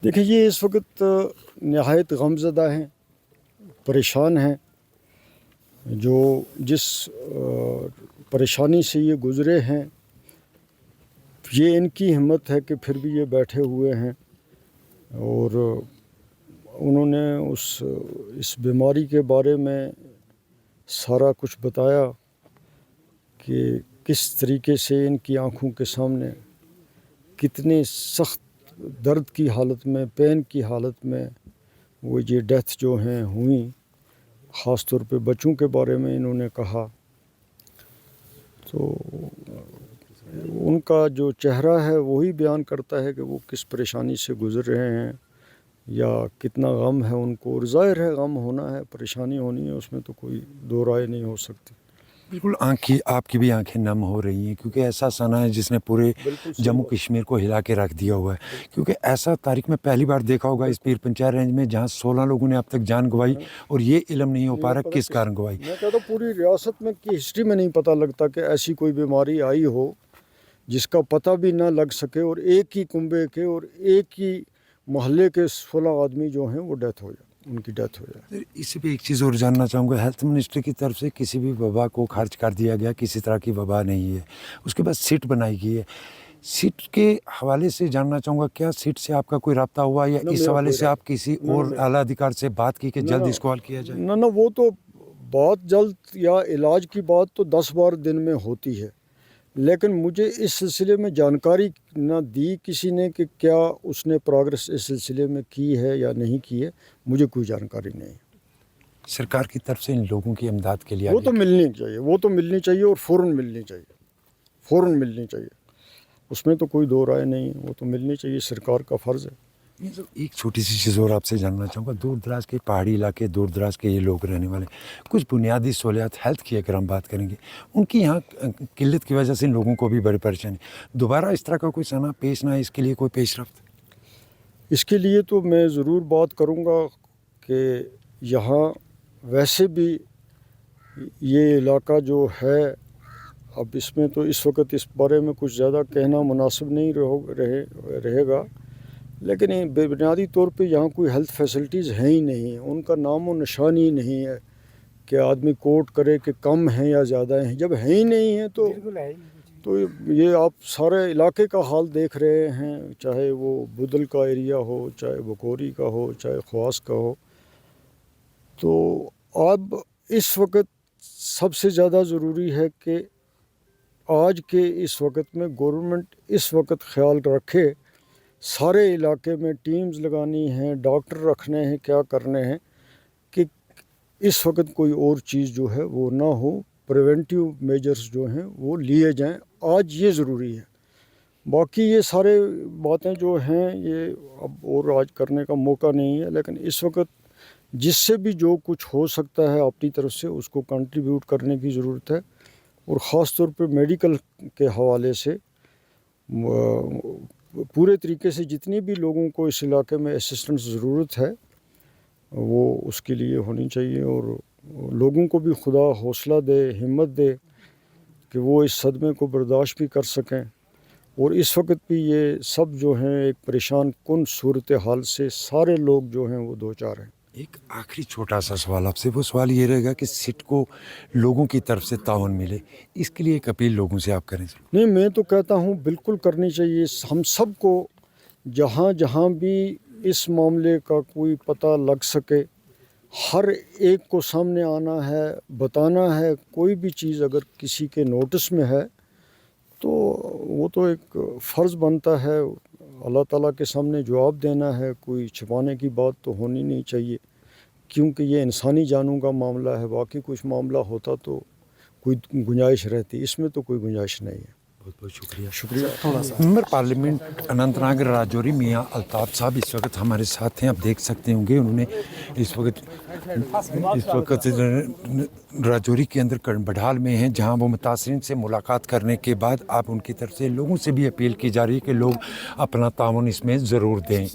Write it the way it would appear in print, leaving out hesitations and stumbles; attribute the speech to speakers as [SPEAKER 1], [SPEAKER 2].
[SPEAKER 1] دیکھیں یہ اس وقت نہایت غمزدہ ہیں، پریشان ہیں، جو جس پریشانی سے یہ گزرے ہیں، یہ ان کی ہمت ہے کہ پھر بھی یہ بیٹھے ہوئے ہیں اور انہوں نے اس بیماری کے بارے میں سارا کچھ بتایا کہ کس طریقے سے ان کی آنکھوں کے سامنے کتنے سخت درد کی حالت میں، پین کی حالت میں وہ یہ ڈیتھ جو ہیں ہوئیں، خاص طور پہ بچوں کے بارے میں انہوں نے کہا، تو ان کا جو چہرہ ہے وہی بیان کرتا ہے کہ وہ کس پریشانی سے گزر رہے ہیں یا کتنا غم ہے ان کو، اور ظاہر ہے غم ہونا ہے، پریشانی ہونی ہے، اس میں تو کوئی دو رائے نہیں ہو سکتی۔
[SPEAKER 2] بالکل آپ کی بھی آنکھیں نم ہو رہی ہیں، کیونکہ ایسا سنا ہے جس نے پورے جموں کشمیر کو ہلا کے رکھ دیا ہوا ہے، کیونکہ ایسا تاریخ میں پہلی بار دیکھا ہوگا اس پیر پنچایت رینج میں جہاں 16 لوگوں نے اب تک جان گنوائی اور یہ علم نہیں ہو پا رہا کس کارن گنوائی۔
[SPEAKER 1] میں کہتا ہوں پوری ریاست میں کی ہسٹری میں نہیں پتہ لگتا کہ ایسی کوئی بیماری آئی ہو جس کا پتہ بھی نہ لگ سکے اور ایک ہی کنبے کے اور ایک ہی محلے کے 16 آدمی جو ہیں وہ ڈیتھ ہو جائے، ان کی ڈیتھ ہو جائے۔
[SPEAKER 2] اس سے بھی ایک چیز اور جاننا چاہوں گا، ہیلتھ منسٹری کی طرف سے کسی بھی وبا کو خارج کر دیا گیا، کسی طرح کی وبا نہیں ہے، اس کے بعد سٹ بنائی گئی ہے، سٹ کے حوالے سے جاننا چاہوں گا کیا سٹ سے آپ کا کوئی رابطہ ہوا یا اس حوالے سے آپ کسی اور اعلیٰ ادھیکار سے بات کی کہ جلد اس کو حل کیا جائے؟
[SPEAKER 1] نہ وہ تو بات جلد یا علاج کی بات تو 10 بار دن میں ہوتی ہے، لیکن مجھے اس سلسلے میں جانکاری نہ دی کسی نے کہ کیا اس نے پروگرس اس سلسلے میں کی ہے یا نہیں کی ہے، مجھے کوئی جانکاری نہیں۔
[SPEAKER 2] سرکار کی طرف سے ان لوگوں کی امداد کے لیے
[SPEAKER 1] وہ تو ملنی چاہیے، وہ تو ملنی چاہیے اور فوراً ملنی چاہیے، فوراً ملنی چاہیے، اس میں تو کوئی دو رائے نہیں، وہ تو ملنی چاہیے، سرکار کا فرض ہے۔
[SPEAKER 2] ایک چھوٹی سی چیز اور آپ سے جاننا چاہوں گا، دور دراز کے پہاڑی علاقے، دور دراز کے یہ لوگ رہنے والے، کچھ بنیادی سہولیات ہیلتھ کی اگر ہم بات کریں گے، ان کی یہاں قلت کی وجہ سے ان لوگوں کو بھی بڑی پریشانی، دوبارہ اس طرح کا کوئی سنا پیش نہ ہے، اس کے لیے کوئی پیش رفت؟
[SPEAKER 1] اس کے لیے تو میں ضرور بات کروں گا کہ یہاں ویسے بھی یہ علاقہ جو ہے، اب اس میں تو اس وقت اس بارے میں کچھ زیادہ کہنا مناسب نہیں رہے گا، لیکن بنیادی طور پہ یہاں کوئی ہیلتھ فیسلٹیز ہیں ہی نہیں، ان کا نام و نشان ہی نہیں ہے کہ آدمی کوٹ کرے کہ کم ہیں یا زیادہ ہیں، جب ہیں ہی نہیں ہیں تو یہ آپ سارے علاقے کا حال دیکھ رہے ہیں، چاہے وہ بدل کا ایریا ہو، چاہے بکوری کا ہو، چاہے خواص کا ہو، تو اب اس وقت سب سے زیادہ ضروری ہے کہ آج کے اس وقت میں گورنمنٹ اس وقت خیال رکھے، سارے علاقے میں ٹیمز لگانی ہیں، ڈاکٹر رکھنے ہیں، کیا کرنے ہیں کہ اس وقت کوئی اور چیز جو ہے وہ نہ ہو، پریونٹیو میجرز جو ہیں وہ لیے جائیں، آج یہ ضروری ہے۔ باقی یہ سارے باتیں جو ہیں یہ اب اور آج کرنے کا موقع نہیں ہے، لیکن اس وقت جس سے بھی جو کچھ ہو سکتا ہے اپنی طرف سے اس کو کنٹریبیوٹ کرنے کی ضرورت ہے، اور خاص طور پہ میڈیکل کے حوالے سے پورے طریقے سے جتنی بھی لوگوں کو اس علاقے میں اسسٹنس ضرورت ہے وہ اس کے لیے ہونی چاہیے، اور لوگوں کو بھی خدا حوصلہ دے، ہمت دے کہ وہ اس صدمے کو برداشت بھی کر سکیں، اور اس وقت بھی یہ سب جو ہیں ایک پریشان کن صورتحال سے سارے لوگ جو ہیں وہ دو چار ہیں۔
[SPEAKER 2] ایک آخری چھوٹا سا سوال آپ سے، وہ سوال یہ رہے گا کہ سٹ کو لوگوں کی طرف سے تعاون ملے، اس کے لیے ایک اپیل لوگوں سے آپ کریں؟
[SPEAKER 1] نہیں، میں تو کہتا ہوں بالکل کرنی چاہیے، ہم سب کو جہاں جہاں بھی اس معاملے کا کوئی پتہ لگ سکے ہر ایک کو سامنے آنا ہے، بتانا ہے، کوئی بھی چیز اگر کسی کے نوٹس میں ہے تو وہ تو ایک فرض بنتا ہے، اللہ تعالیٰ کے سامنے جواب دینا ہے، کوئی چھپانے کی بات تو ہونی نہیں چاہیے، کیونکہ یہ انسانی جانوں کا معاملہ ہے، باقی کچھ معاملہ ہوتا تو کوئی گنجائش رہتی، اس میں تو کوئی گنجائش نہیں ہے۔
[SPEAKER 2] بہت بہت شکریہ۔ ممبر پارلیمنٹ اننت ناگ راجوری میاں الطاف صاحب اس وقت ہمارے ساتھ ہیں، آپ دیکھ سکتے ہوں گے انہوں نے اس وقت راجوری کے اندر بڑھال میں ہیں، جہاں وہ متاثرین سے ملاقات کرنے کے بعد آپ ان کی طرف سے لوگوں سے بھی اپیل کی جا رہی ہے کہ لوگ اپنا تعاون اس میں ضرور دیں۔